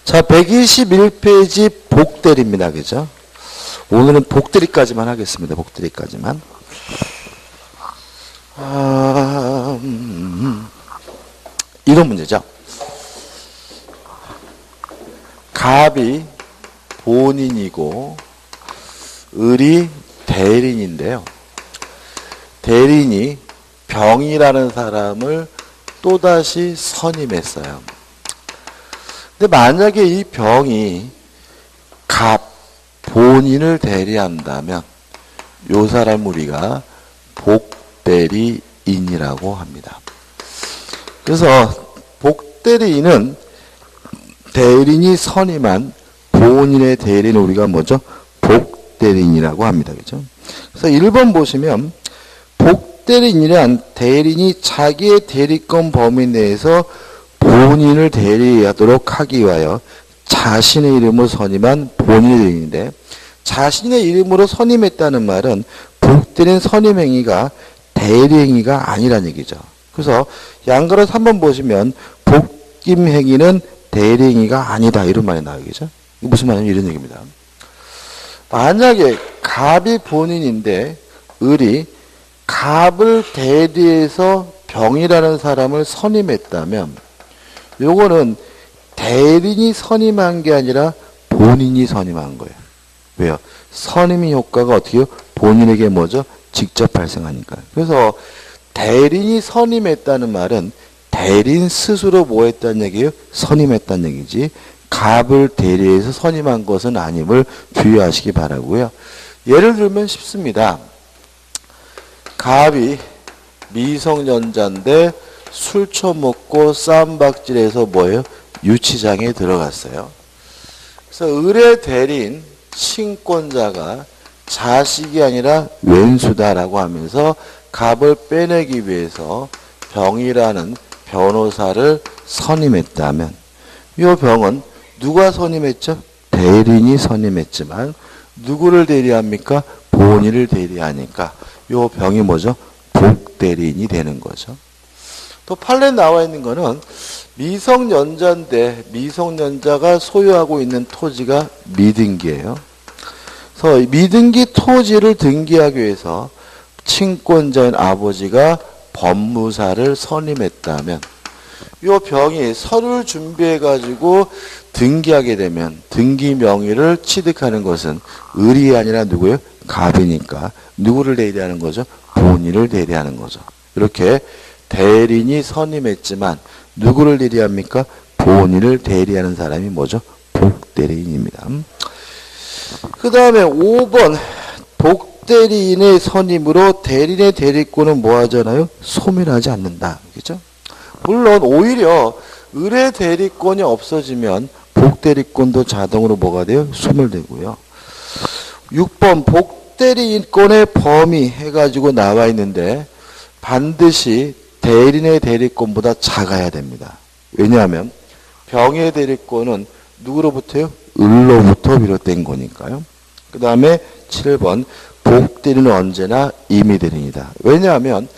자, 121페이지 복대리입니다. 그죠? 오늘은 복대리까지만 하겠습니다. 복대리까지만. 이런 문제죠. 갑이 본인이고 을이 대리인인데요. 대리인이 병이라는 사람을 또다시 선임했어요. 근데 만약에 이 병이 갑 본인을 대리한다면 요 사람 우리가 복대리인이라고 합니다. 그래서 복대리인은 대리인이 선임한 본인의 대리인을 우리가 뭐죠? 복대리인이라고 합니다. 그죠? 그래서 1번 보시면 복대리인이란 대리인이 자기의 대리권 범위 내에서 본인을 대리하도록 하기 위하여 자신의 이름으로 선임한 본인의 대리인인데, 자신의 이름으로 선임했다는 말은 복대리인 선임 행위가 대리 행위가 아니란 얘기죠. 그래서 양가로 3번 보시면 복임 행위는 대리 행위가 아니다 이런 말이 나오겠죠. 이게 무슨 말이냐면 이런 얘기입니다. 만약에 갑이 본인인데 을이 갑을 대리해서 병이라는 사람을 선임했다면 요거는 대리인이 선임한 게 아니라 본인이 선임한 거예요. 왜요? 선임의 효과가 어떻게 해요? 본인에게 뭐죠? 직접 발생하니까요. 그래서 대리인이 선임했다는 말은 대리인 스스로 뭐 했다는 얘기예요? 선임했다는 얘기지. 갑을 대리해서 선임한 것은 아님을 주의하시기 바라고요. 예를 들면 쉽습니다. 갑이 미성년자인데 술 처먹고 쌈박질해서 뭐예요? 유치장에 들어갔어요. 그래서 을의 대리인 친권자가 자식이 아니라 왼수다라고 하면서 갑을 빼내기 위해서 병이라는 변호사를 선임했다면 이 병은 누가 선임했죠? 대리인이 선임했지만 누구를 대리합니까? 본인을 대리하니까 이 병이 뭐죠? 복대리인이 되는 거죠. 또 판례에 나와 있는 거는 미성년자인데 미성년자가 소유하고 있는 토지가 미등기예요. 그래서 미등기 토지를 등기하기 위해서 친권자인 아버지가 법무사를 선임했다면 이 병이 서류를 준비해 가지고 등기하게 되면 등기 명의를 취득하는 것은 을이 아니라 누구예요? 갑이니까 누구를 대리하는 거죠? 본인을 대리하는 거죠. 이렇게 대리인이 선임했지만 누구를 대리합니까? 본인을 대리하는 사람이 뭐죠? 복대리인입니다. 그 다음에 5번 복대리인의 선임으로 대리인의 대리권은 뭐 하잖아요? 소멸하지 않는다. 그죠? 물론 오히려 을의 대리권이 없어지면 복대리권도 자동으로 뭐가 돼요? 소멸되고요. 6번 복대리인권의 범위 해가지고 나와 있는데 반드시 대리인의 대리권보다 작아야 됩니다. 왜냐하면 병의 대리권은 누구로부터요? 을로부터 비롯된 거니까요. 그 다음에 7번 복대리인은 언제나 임의대리인이다. 왜냐하면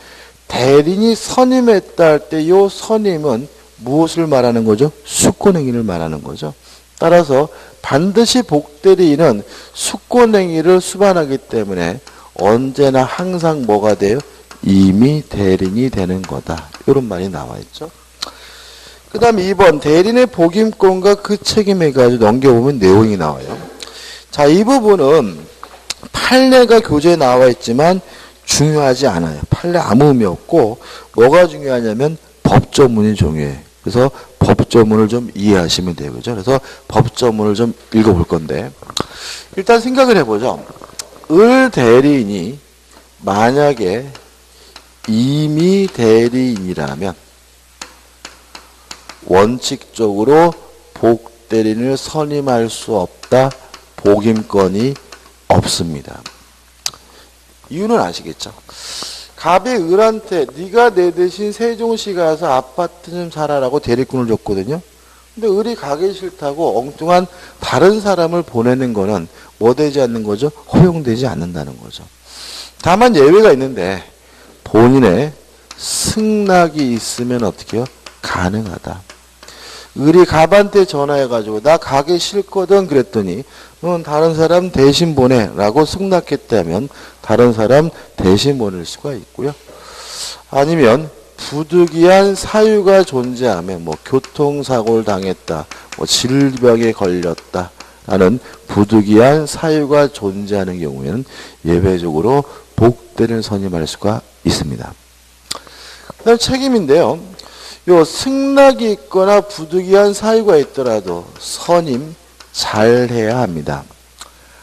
대리인이 선임했다 할 때 이 선임은 무엇을 말하는 거죠? 수권행위를 말하는 거죠. 따라서 반드시 복대리인은 수권행위를 수반하기 때문에 언제나 항상 뭐가 돼요? 이미 대리인이 되는 거다. 이런 말이 나와 있죠. 그 다음에 2번 대리인의 복임권과 그 책임에 가지고 넘겨보면 내용이 나와요. 자, 이 부분은 판례가 교재에 나와 있지만 중요하지 않아요. 판례 아무 의미 없고 뭐가 중요하냐면 법조문이 중요해요. 그래서 법조문을 좀 이해하시면 돼요. 그죠? 그래서 법조문을 좀 읽어볼 건데 일단 생각을 해보죠. 을 대리인이 만약에 임의 대리인이라면 원칙적으로 복대리인을 선임할 수 없다. 복임권이 없습니다. 이유는 아시겠죠? 갑이 을한테 네가 내 대신 세종시 가서 아파트 좀 사라라고 대리권을 줬거든요. 근데 을이 가기 싫다고 엉뚱한 다른 사람을 보내는 거는 뭐 되지 않는 거죠? 허용되지 않는다는 거죠. 다만 예외가 있는데 본인의 승낙이 있으면 어떻게 해요? 가능하다. 을이 갑한테 전화해가지고 나 가기 싫거든 그랬더니 넌 다른 사람 대신 보내라고 승낙했다면 다른 사람 대신 보낼 수가 있고요. 아니면 부득이한 사유가 존재하면 뭐 교통사고를 당했다, 뭐 질병에 걸렸다 라는 부득이한 사유가 존재하는 경우에는 예외적으로 복대를 선임할 수가 있습니다. 그다음 책임인데요. 요 승낙이 있거나 부득이한 사유가 있더라도 선임 잘해야 합니다.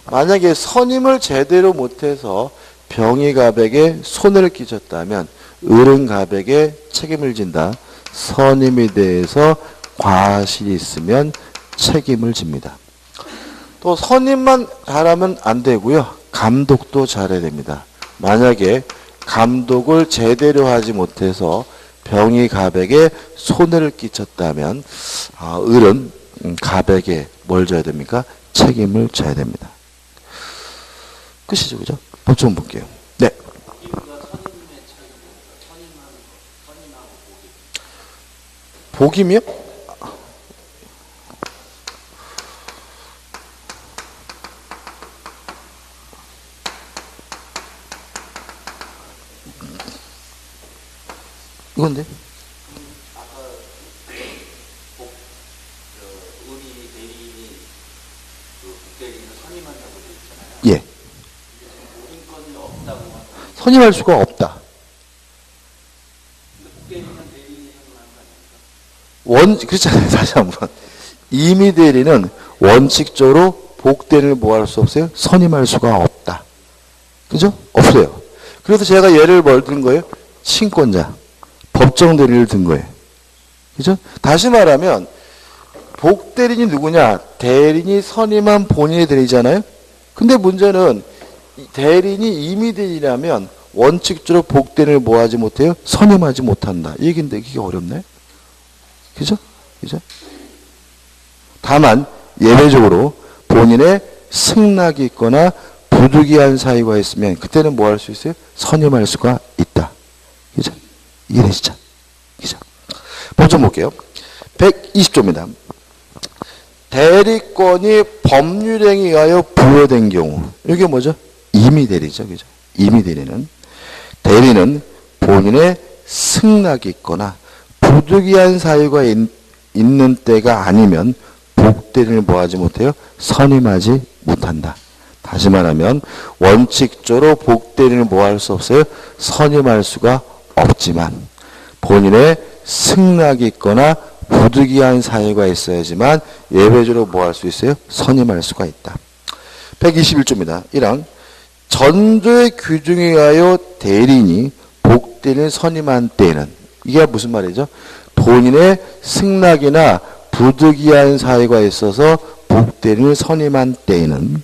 만약에 선임을 제대로 못해서 병이갑에게 손해를 끼쳤다면 을은갑에게 책임을 진다. 선임에 대해서 과실이 있으면 책임을 집니다. 또 선임만 잘하면 안 되고요. 감독도 잘해야 됩니다. 만약에 감독을 제대로 하지 못해서 병이 갑에게 손해를 끼쳤다면 을은 갑에게 뭘 져야 됩니까? 책임을 져야 됩니다. 끝이죠, 그죠? 법좀 볼게요. 네. 복임이요? 이건데? 예. 선임할 수가 없다. 그렇잖아요. 다시 한번. 임의 대리는 원칙적으로 복대리를 뭐 할 수 없어요? 선임할 수가 없다. 그죠? 없어요. 그래서 제가 예를 든 거예요? 친권자. 법정 대리를 든 거예요. 그죠? 다시 말하면, 복대리인이 누구냐? 대리인이 선임한 본인의 대리잖아요? 근데 문제는, 대리인이 임의 대리라면, 원칙적으로 복대리를 뭐 하지 못해요? 선임하지 못한다. 이 얘기인데, 그게 어렵네? 그죠? 그죠? 다만, 예외적으로 본인의 승낙이 있거나 부득이한 사유가 있으면, 그때는 뭐 할 수 있어요? 선임할 수가 있다. 그죠? 이해되시죠? 그죠? 법좀 볼게요. 120조입니다. 대리권이 법률행위에 의하여 부여된 경우. 이게 뭐죠? 임의대리죠. 그죠? 임의대리는. 대리는 본인의 승낙이 있거나 부득이한 사유가 있는 때가 아니면 복대리를 뭐 하지 못해요? 선임하지 못한다. 다시 말하면 원칙적으로 복대리를 뭐 할 수 없어요? 선임할 수가 없지만 본인의 승낙이 있거나 부득이한 사유가 있어야지만 예외적으로 뭐 할 수 있어요? 선임할 수가 있다. 121조입니다. 1항 전조의 규정에 의하여 대리인이 복대리를 선임한 때에는 이게 무슨 말이죠? 본인의 승낙이나 부득이한 사유가 있어서 복대리를 선임한 때에는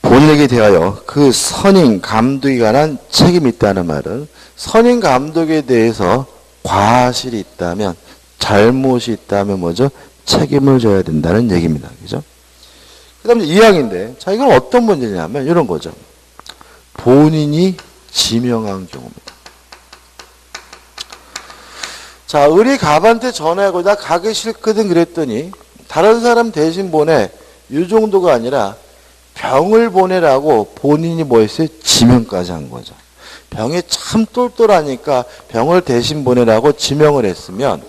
본인에게 대하여 그 선임 감독에 관한 책임이 있다는 말은 선임 감독에 대해서 과실이 있다면 잘못이 있다면 뭐죠? 책임을 져야 된다는 얘기입니다. 그죠? 그 다음에 2항인데 자 이건 어떤 문제냐면 이런 거죠. 본인이 지명한 경우입니다. 자 을이 갑한테 전화하고 나 가기 싫거든 그랬더니 다른 사람 대신 보내 이 정도가 아니라 병을 보내라고 본인이 뭐 했어요? 지명까지 한 거죠. 병이 참 똘똘하니까 병을 대신 보내라고 지명을 했으면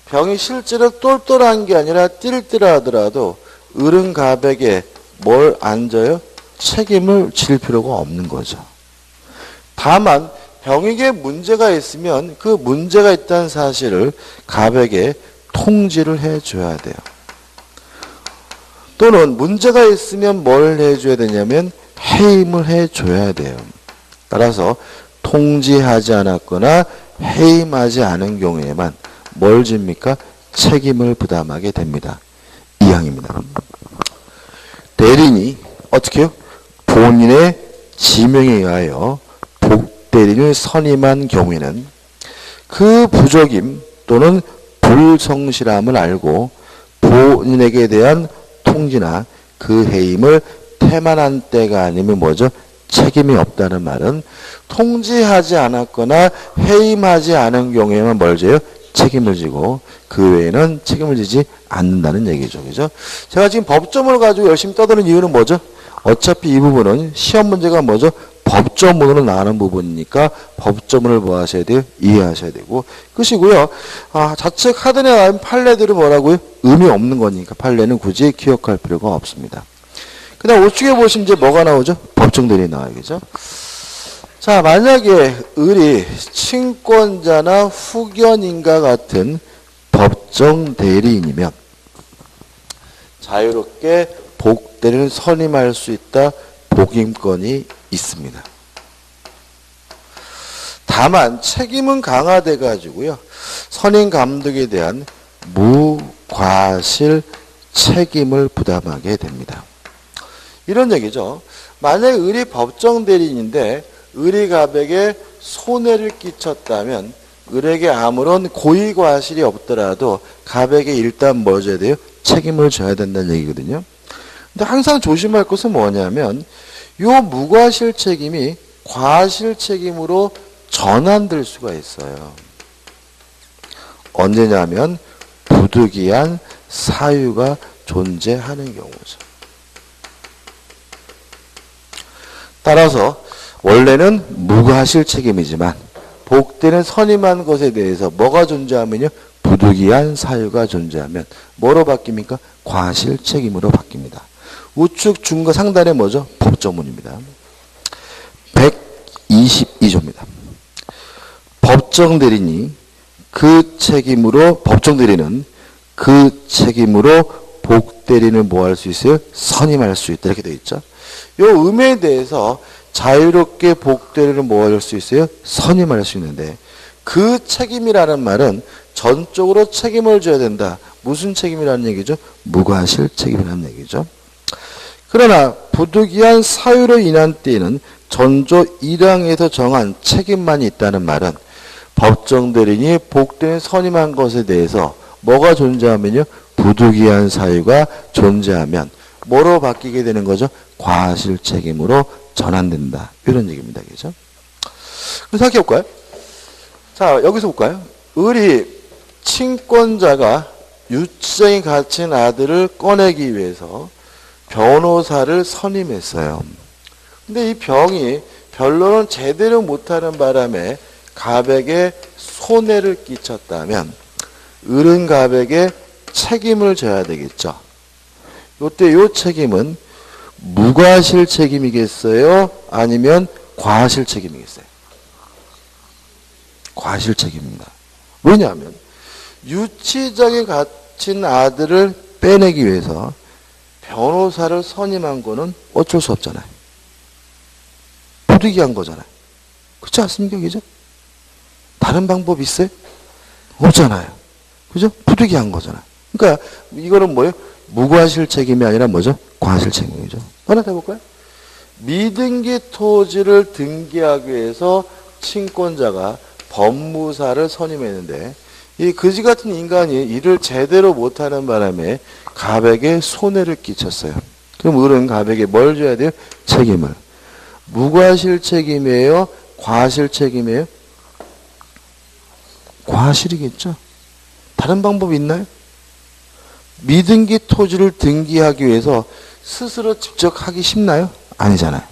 병이 실제로 똘똘한 게 아니라 띨띨하더라도 을은 갑에게 뭘 안 져요? 책임을 질 필요가 없는 거죠. 다만 병에게 문제가 있으면 그 문제가 있다는 사실을 갑에게 통지를 해줘야 돼요. 또는 문제가 있으면 뭘 해줘야 되냐면 해임을 해줘야 돼요. 따라서 통지하지 않았거나 해임하지 않은 경우에만 뭘 집니까? 책임을 부담하게 됩니다. 2항입니다. 대리인이 어떻게 해요? 본인의 지명에 의하여 복대리인을 선임한 경우에는 그 부적임 또는 불성실함을 알고 본인에게 대한 통지나 그 해임을 태만한 때가 아니면 뭐죠? 책임이 없다는 말은 통지하지 않았거나 해임하지 않은 경우에만 뭘 져요? 책임을 지고 그 외에는 책임을 지지 않는다는 얘기죠. 그죠? 제가 지금 법조문을 가지고 열심히 떠드는 이유는 뭐죠? 어차피 이 부분은 시험 문제가 뭐죠? 법조문으로 나가는 부분이니까 법조문을 뭐 하셔야 돼요? 이해하셔야 되고 끝이고요. 좌측 하단에 나온 판례들은 뭐라고요? 의미 없는 거니까 판례는 굳이 기억할 필요가 없습니다. 그 다음 우측에 보시면 이제 뭐가 나오죠? 법정대리 나와야겠죠? 자, 만약에 을이 친권자나 후견인과 같은 법정 대리인이면 자유롭게 복대리를 선임할 수 있다. 복임권이 있습니다. 다만 책임은 강화돼 가지고요. 선임 감독에 대한 무과실 책임을 부담하게 됩니다. 이런 얘기죠. 만약에 을이 법정 대리인인데 을이 갑에게 손해를 끼쳤다면 을에게 아무런 고의과실이 없더라도 갑에게 일단 뭐 줘야 돼요? 책임을 져야 된다는 얘기거든요. 근데 항상 조심할 것은 뭐냐면 요 무과실 책임이 과실 책임으로 전환될 수가 있어요. 언제냐면 부득이한 사유가 존재하는 경우죠. 따라서 원래는 무과실 책임이지만 복대는 선임한 것에 대해서 뭐가 존재하면요? 부득이한 사유가 존재하면 뭐로 바뀝니까? 과실 책임으로 바뀝니다. 우측 중과 상단에 뭐죠? 법조문입니다. 122조입니다. 법정대리는 그 책임으로 복대리인을 뭐 할 수 있어요? 선임할 수 있다. 이렇게 되어 있죠. 요 음에 대해서 자유롭게 복대리를 뭐 할 수 있어요? 선임할 수 있는데 그 책임이라는 말은 전적으로 책임을 져야 된다. 무슨 책임이라는 얘기죠? 무과실 책임이라는 얘기죠. 그러나 부득이한 사유로 인한 때에는 전조 1항에서 정한 책임만이 있다는 말은 법정대리인이 복대리를 선임한 것에 대해서 뭐가 존재하면요? 부득이한 사유가 존재하면 뭐로 바뀌게 되는 거죠? 과실 책임으로 전환된다. 이런 얘기입니다. 그죠? 그래서 생각해 볼까요? 자, 여기서 볼까요? 을이 친권자가 유치장에 갇힌 아들을 꺼내기 위해서 변호사를 선임했어요. 근데 이 병이 변론은 제대로 못하는 바람에 갑에게 손해를 끼쳤다면 을은 갑에게 책임을 져야 되겠죠. 이때 이 책임은 무과실 책임이겠어요? 아니면 과실 책임이겠어요? 과실 책임입니다. 왜냐하면 유치장에 갇힌 아들을 빼내기 위해서 변호사를 선임한 거는 어쩔 수 없잖아요. 부득이한 거잖아요. 그렇지 않습니까? 그죠? 다른 방법이 있어요? 없잖아요. 그죠? 부득이한 거잖아요. 그러니까 이거는 뭐예요? 무과실 책임이 아니라 뭐죠? 과실 책임이죠. 하나 더 해볼까요? 미등기 토지를 등기하기 위해서 친권자가 법무사를 선임했는데 이 그지 같은 인간이 일을 제대로 못하는 바람에 갑에게 손해를 끼쳤어요. 그럼 을은 갑에게 뭘 줘야 돼요? 책임을. 무과실 책임이에요? 과실 책임이에요? 과실이겠죠. 다른 방법이 있나요? 미등기 토지를 등기하기 위해서 스스로 직접 하기 쉽나요? 아니잖아요.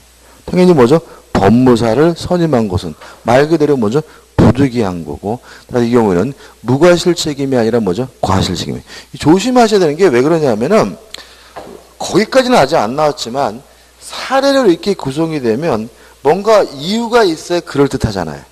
당연히 뭐죠? 법무사를 선임한 것은 말 그대로 뭐죠? 부득이한 거고, 이 경우에는 무과실 책임이 아니라 뭐죠? 과실 책임이에요. 조심하셔야 되는 게 왜 그러냐면은 거기까지는 아직 안 나왔지만 사례로 이렇게 구성이 되면 뭔가 이유가 있어야 그럴듯하잖아요.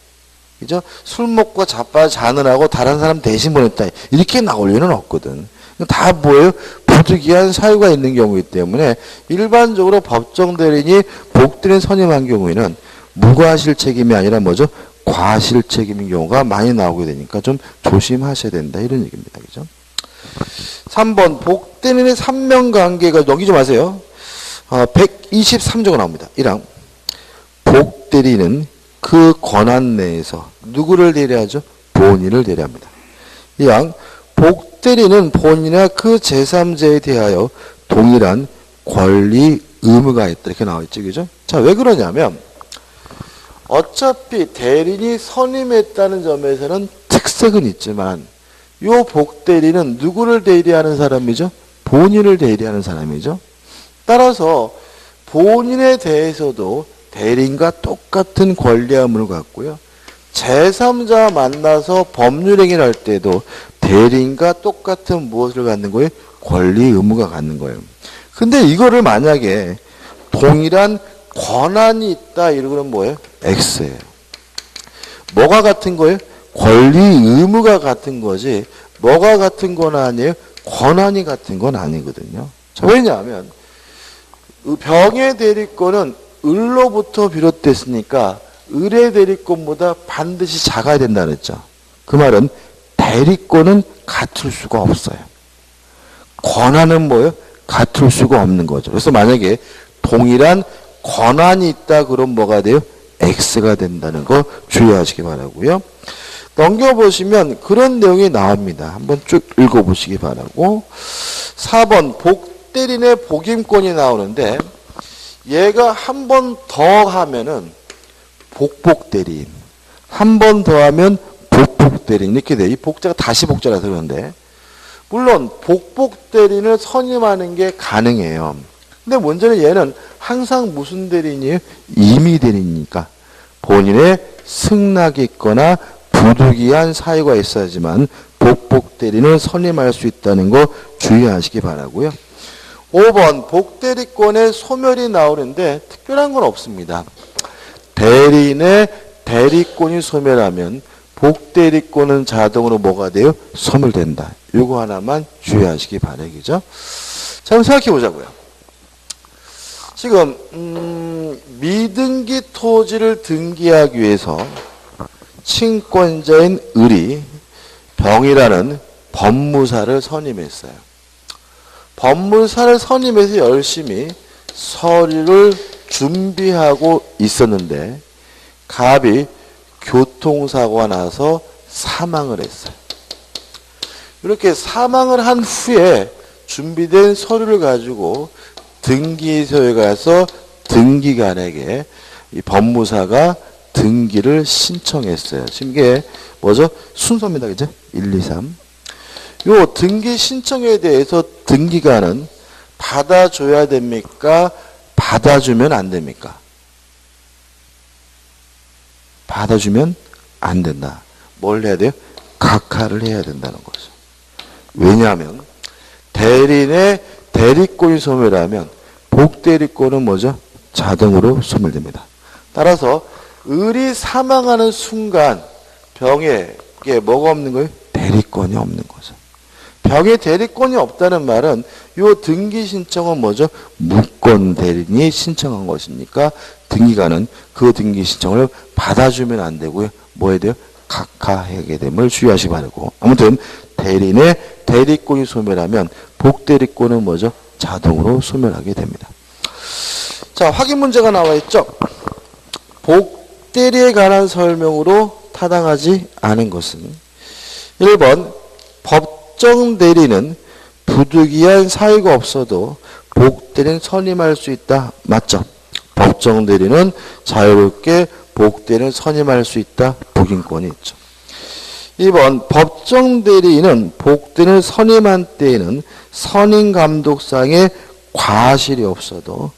그죠? 술 먹고 자느라고 다른 사람 대신 보냈다. 이렇게 나올 리는 없거든. 다 뭐예요? 부득이한 사유가 있는 경우이기 때문에 일반적으로 법정 대리인이 복대리인 선임한 경우에는 무과실 책임이 아니라 뭐죠? 과실 책임인 경우가 많이 나오게 되니까 좀 조심하셔야 된다. 이런 얘기입니다. 그죠? 3번 복대리인의 삼명관계가 넘기지 마세요. 123조가 나옵니다. 1항 복대리인은 그 권한 내에서 누구를 대리하죠? 본인을 대리합니다. 2항 복대리인은 본인이나 그 제3자에 대하여 동일한 권리, 의무가 있다. 이렇게 나와 있죠. 그죠? 자, 왜 그러냐면 어차피 대리인이 선임했다는 점에서는 특색은 있지만 요 복대리는 누구를 대리하는 사람이죠? 본인을 대리하는 사람이죠. 따라서 본인에 대해서도 대리인과 똑같은 권리함을 갖고요. 제3자 만나서 법률행위를 할 때도 대리인과 똑같은 무엇을 갖는 거예요? 권리, 의무가 갖는 거예요. 근데 이거를 만약에 동일한 권한이 있다 이러면 뭐예요? X예요. 뭐가 같은 거예요? 권리, 의무가 같은 거지 뭐가 같은 건 아니에요? 권한이 같은 건 아니거든요. 자, 왜냐하면 병의 대리권은 을로부터 비롯됐으니까 을의 대리권보다 반드시 작아야 된다 그랬죠. 그 말은 대리권은 같을 수가 없어요. 권한은 뭐예요? 같을 수가 없는 거죠. 그래서 만약에 동일한 권한이 있다 그럼 뭐가 돼요? X가 된다는 거 주의하시기 바라고요. 넘겨보시면 그런 내용이 나옵니다. 한번 쭉 읽어보시기 바라고. 4번 복대리인의 복임권이 나오는데 얘가 한 번 더 하면은 복복대리인, 한 번 더 하면 복복대리인 이렇게 돼. 이 복자가 다시 복자라서 그런데 물론 복복대리인을 선임하는 게 가능해요. 근데 문제는 얘는 항상 무슨 대리인이에요? 임의대리인이니까 본인의 승낙이 있거나 부득이한 사유가 있어야지만 복복대리인을 선임할 수 있다는 거 주의하시기 바라고요. 5번 복대리권의 소멸이 나오는데 특별한 건 없습니다. 대리인의 대리권이 소멸하면 복대리권은 자동으로 뭐가 돼요? 소멸된다. 이거 하나만 주의하시기 바라겠죠. 자, 그럼 생각해 보자고요. 지금 미등기 토지를 등기하기 위해서 친권자인 을이 병이라는 법무사를 선임했어요. 법무사를 선임해서 열심히 서류를 준비하고 있었는데 갑이 교통사고가 나서 사망을 했어요. 이렇게 사망을 한 후에 준비된 서류를 가지고 등기소에 가서 등기관에게 이 법무사가 등기를 신청했어요. 지금 이게 뭐죠? 순서입니다. 그죠? 1, 2, 3. 요 등기 신청에 대해서 등기관은 받아줘야 됩니까? 받아주면 안 됩니까? 받아주면 안 된다. 뭘 해야 돼요? 각하를 해야 된다는 거죠. 왜냐하면 대리인의 대리권이 소멸하면 복대리권은 뭐죠? 자동으로 소멸됩니다. 따라서 을이 사망하는 순간 병에 뭐가 없는 거예요? 대리권이 없는 거죠. 병에 대리권이 없다는 말은 이 등기 신청은 뭐죠? 무권 대리인이 신청한 것이니까 등기관은 그 등기 신청을 받아주면 안 되고요. 뭐 해야 돼요? 각하하게 됨을 주의하시기 바라고. 아무튼 대리인의 대리권이 소멸하면 복대리권은 뭐죠? 자동으로 소멸하게 됩니다. 자, 확인 문제가 나와 있죠? 복대리에 관한 설명으로 타당하지 않은 것은 1번 법정 대리는 부득이한 사유가 없어도 복대리는 선임할 수 있다. 맞죠? 법정 대리는 자유롭게 복대리는 선임할 수 있다. 복임권이 있죠. 2번 법정 대리인은 복대리를 선임한 때에는 선임 감독상의 과실이 없어도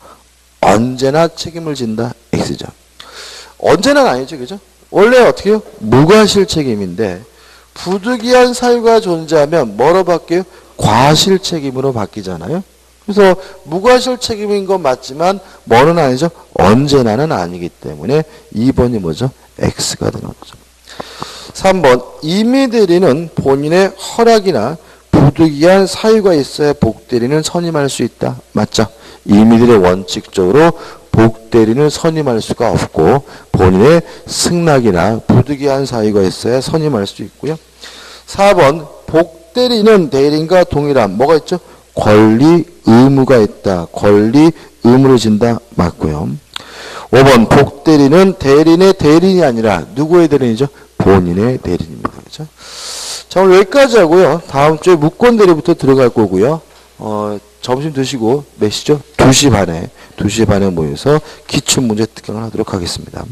언제나 책임을 진다. X죠. 언제나 아니죠. 그죠? 원래 어떻게 해요? 무과실 책임인데 부득이한 사유가 존재하면 뭐로 바뀌어요? 과실 책임으로 바뀌잖아요. 그래서 무과실 책임인 건 맞지만 뭐는 아니죠? 언제나는 아니기 때문에 2번이 뭐죠? X가 되는 거죠. 3번 임의대리는 본인의 허락이나 부득이한 사유가 있어야 복대리는 선임할 수 있다. 맞죠? 임의대리 원칙적으로 복대리는 선임할 수가 없고 본인의 승낙이나 부득이한 사유가 있어야 선임할 수 있고요. 4번 복대리는 대리인과 동일한 뭐가 있죠? 권리, 의무가 있다. 권리, 의무를 진다. 맞고요. 5번 복대리는 대리인의 대리인이 아니라 누구의 대리인이죠? 본인의 대리인입니다. 그렇죠? 자, 오늘 여기까지 하고요. 다음 주에 무권 대리부터 들어갈 거고요. 점심 드시고 몇 시죠? 2시 반에 모여서 기출문제 특강을 하도록 하겠습니다.